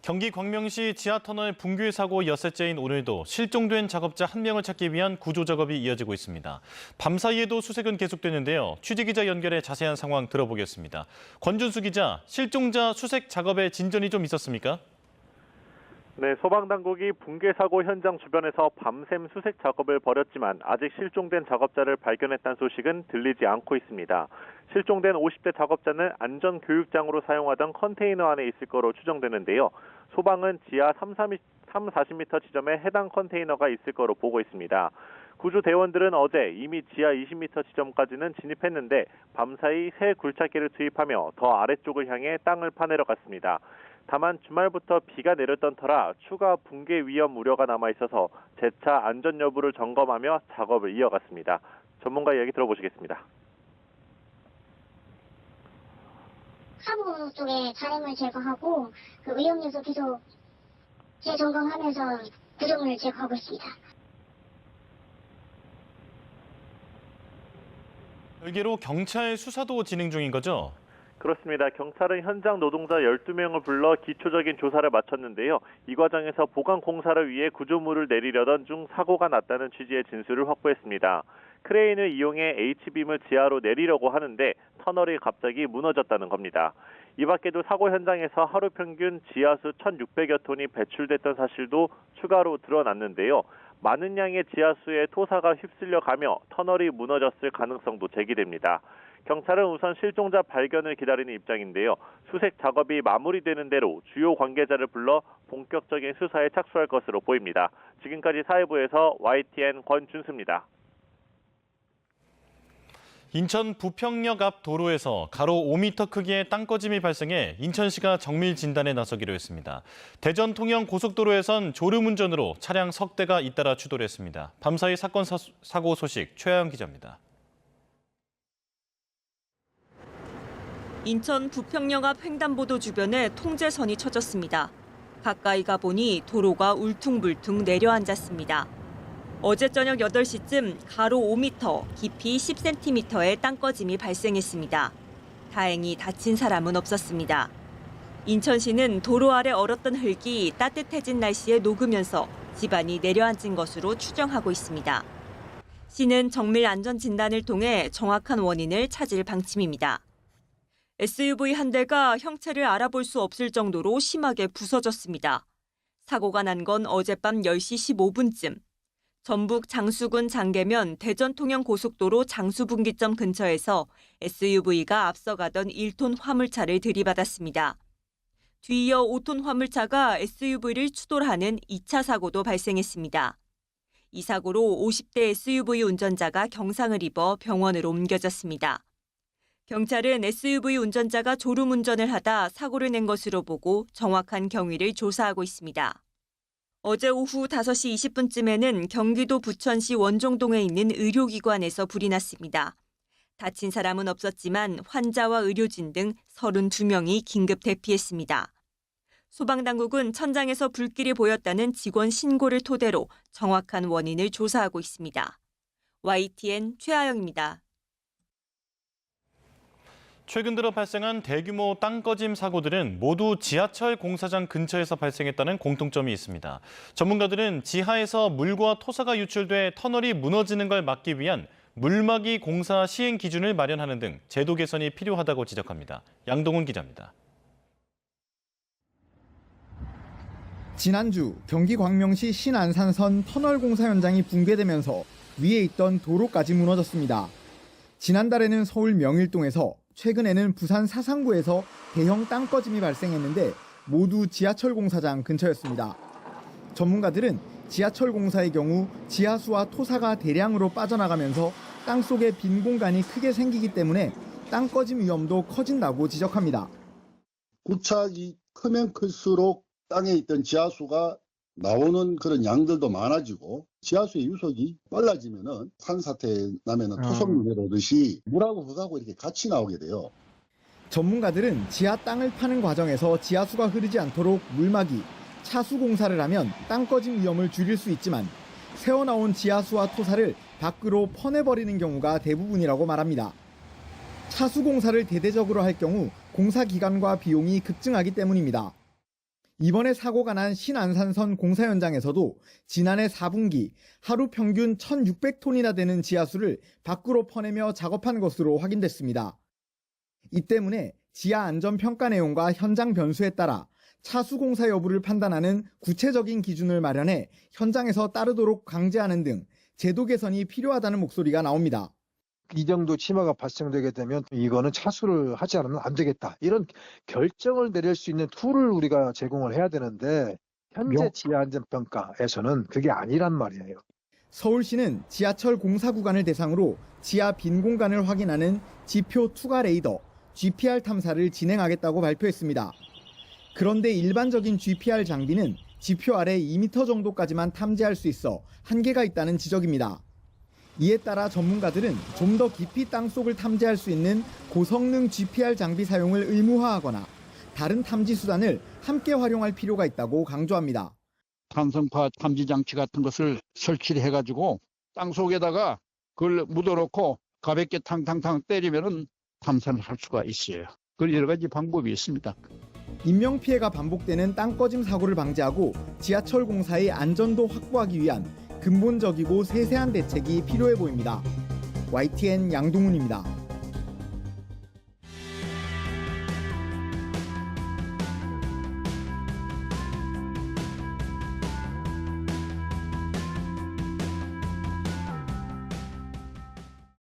경기 광명시 지하터널 붕괴 사고 엿새째인 오늘도 실종된 작업자 1명을 찾기 위한 구조 작업이 이어지고 있습니다. 밤사이에도 수색은 계속되는데요. 취재기자 연결해 자세한 상황 들어보겠습니다. 권준수 기자, 실종자 수색 작업에 진전이 좀 있었습니까? 네, 소방당국이 붕괴 사고 현장 주변에서 밤샘 수색 작업을 벌였지만 아직 실종된 작업자를 발견했다는 소식은 들리지 않고 있습니다. 실종된 50대 작업자는 안전교육장으로 사용하던 컨테이너 안에 있을 거로 추정되는데요. 소방은 지하 40m 지점에 해당 컨테이너가 있을 거로 보고 있습니다. 구조대원들은 어제 이미 지하 20m 지점까지는 진입했는데 밤사이 새 굴착기를 투입하며 더 아래쪽을 향해 땅을 파내러 갔습니다. 다만 주말부터 비가 내렸던 터라 추가 붕괴 위험 우려가 남아있어서 재차 안전 여부를 점검하며 작업을 이어갔습니다. 전문가 이야기 들어보시겠습니다. 하부 쪽에 잔해물 제거하고 그 위험 요소 계속 재점검하면서 구조물을 제거하고 있습니다. 별개로 경찰 수사도 진행 중인 거죠? 그렇습니다. 경찰은 현장 노동자 12명을 불러 기초적인 조사를 마쳤는데요. 이 과정에서 보강 공사를 위해 구조물을 내리려던 중 사고가 났다는 취지의 진술을 확보했습니다. 크레인을 이용해 H빔을 지하로 내리려고 하는데 터널이 갑자기 무너졌다는 겁니다. 이 밖에도 사고 현장에서 하루 평균 지하수 1,600여 톤이 배출됐던 사실도 추가로 드러났는데요. 많은 양의 지하수에 토사가 휩쓸려가며 터널이 무너졌을 가능성도 제기됩니다. 경찰은 우선 실종자 발견을 기다리는 입장인데요. 수색 작업이 마무리되는 대로 주요 관계자를 불러 본격적인 수사에 착수할 것으로 보입니다. 지금까지 사회부에서 YTN 권준수입니다. 인천 부평역 앞 도로에서 가로 5m 크기의 땅꺼짐이 발생해 인천시가 정밀 진단에 나서기로 했습니다. 대전 통영 고속도로에선 졸음운전으로 차량 석 대가 잇따라 추돌 했습니다. 밤사이 사건 사고 소식 최하영 기자입니다. 인천 부평역 앞 횡단보도 주변에 통제선이 쳐졌습니다. 가까이 가보니 도로가 울퉁불퉁 내려앉았습니다. 어제 저녁 8시쯤 가로 5m, 깊이 10cm의 땅꺼짐이 발생했습니다. 다행히 다친 사람은 없었습니다. 인천시는 도로 아래 얼었던 흙이 따뜻해진 날씨에 녹으면서 집안이 내려앉은 것으로 추정하고 있습니다. 시는 정밀 안전 진단을 통해 정확한 원인을 찾을 방침입니다. SUV 한 대가 형체를 알아볼 수 없을 정도로 심하게 부서졌습니다. 사고가 난 건 어젯밤 10시 15분쯤. 전북 장수군 장계면 대전 통영 고속도로 장수분기점 근처에서 SUV가 앞서가던 1톤 화물차를 들이받았습니다. 뒤이어 5톤 화물차가 SUV를 추돌하는 2차 사고도 발생했습니다. 이 사고로 50대 SUV 운전자가 경상을 입어 병원으로 옮겨졌습니다. 경찰은 SUV 운전자가 졸음운전을 하다 사고를 낸 것으로 보고 정확한 경위를 조사하고 있습니다. 어제 오후 5시 20분쯤에는 경기도 부천시 원종동에 있는 의료기관에서 불이 났습니다. 다친 사람은 없었지만 환자와 의료진 등 32명이 긴급 대피했습니다. 소방당국은 천장에서 불길이 보였다는 직원 신고를 토대로 정확한 원인을 조사하고 있습니다. YTN 최하영입니다. 최근 들어 발생한 대규모 땅꺼짐 사고들은 모두 지하철 공사장 근처에서 발생했다는 공통점이 있습니다. 전문가들은 지하에서 물과 토사가 유출돼 터널이 무너지는 걸 막기 위한 물막이 공사 시행 기준을 마련하는 등 제도 개선이 필요하다고 지적합니다. 양동훈 기자입니다. 지난주 경기 광명시 신안산선 터널 공사 현장이 붕괴되면서 위에 있던 도로까지 무너졌습니다. 지난달에는 서울 명일동에서, 최근에는 부산 사상구에서 대형 땅꺼짐이 발생했는데 모두 지하철 공사장 근처였습니다. 전문가들은 지하철 공사의 경우 지하수와 토사가 대량으로 빠져나가면서 땅속에 빈 공간이 크게 생기기 때문에 땅꺼짐 위험도 커진다고 지적합니다. 구착이 크면 클수록 땅에 있던 지하수가 나오는 그런 양들도 많아지고 지하수의 유속이 빨라지면은 산사태 나면은 토성이 내려오듯이 물하고 흙하고 이렇게 같이 나오게 돼요. 전문가들은 지하 땅을 파는 과정에서 지하수가 흐르지 않도록 물막이, 차수 공사를 하면 땅꺼짐 위험을 줄일 수 있지만 새어나온 지하수와 토사를 밖으로 퍼내버리는 경우가 대부분이라고 말합니다. 차수 공사를 대대적으로 할 경우 공사 기간과 비용이 급증하기 때문입니다. 이번에 사고가 난 신안산선 공사 현장에서도 지난해 4분기 하루 평균 1,600톤이나 되는 지하수를 밖으로 퍼내며 작업한 것으로 확인됐습니다. 이 때문에 지하 안전 평가 내용과 현장 변수에 따라 차수 공사 여부를 판단하는 구체적인 기준을 마련해 현장에서 따르도록 강제하는 등 제도 개선이 필요하다는 목소리가 나옵니다. 이 정도 침하가 발생되게 되면 이거는 차수를 하지 않으면 안 되겠다. 이런 결정을 내릴 수 있는 툴을 우리가 제공을 해야 되는데 현재 지하안전평가에서는 그게 아니란 말이에요. 서울시는 지하철 공사 구간을 대상으로 지하 빈 공간을 확인하는 지표 투과 레이더 GPR 탐사를 진행하겠다고 발표했습니다. 그런데 일반적인 GPR 장비는 지표 아래 2m 정도까지만 탐지할 수 있어 한계가 있다는 지적입니다. 이에 따라 전문가들은 좀 더 깊이 땅속을 탐지할 수 있는 고성능 GPR 장비 사용을 의무화하거나 다른 탐지 수단을 함께 활용할 필요가 있다고 강조합니다. 탄성파 탐지 장치 같은 것을 설치를 해가지고 땅속에다가 그걸 묻어놓고 가볍게 탕탕탕 때리면은 탐사를 할 수가 있어요. 그 여러 가지 방법이 있습니다. 인명피해가 반복되는 땅꺼짐 사고를 방지하고 지하철 공사의 안전도 확보하기 위한 근본적이고 세세한 대책이 필요해 보입니다. YTN 양동훈입니다.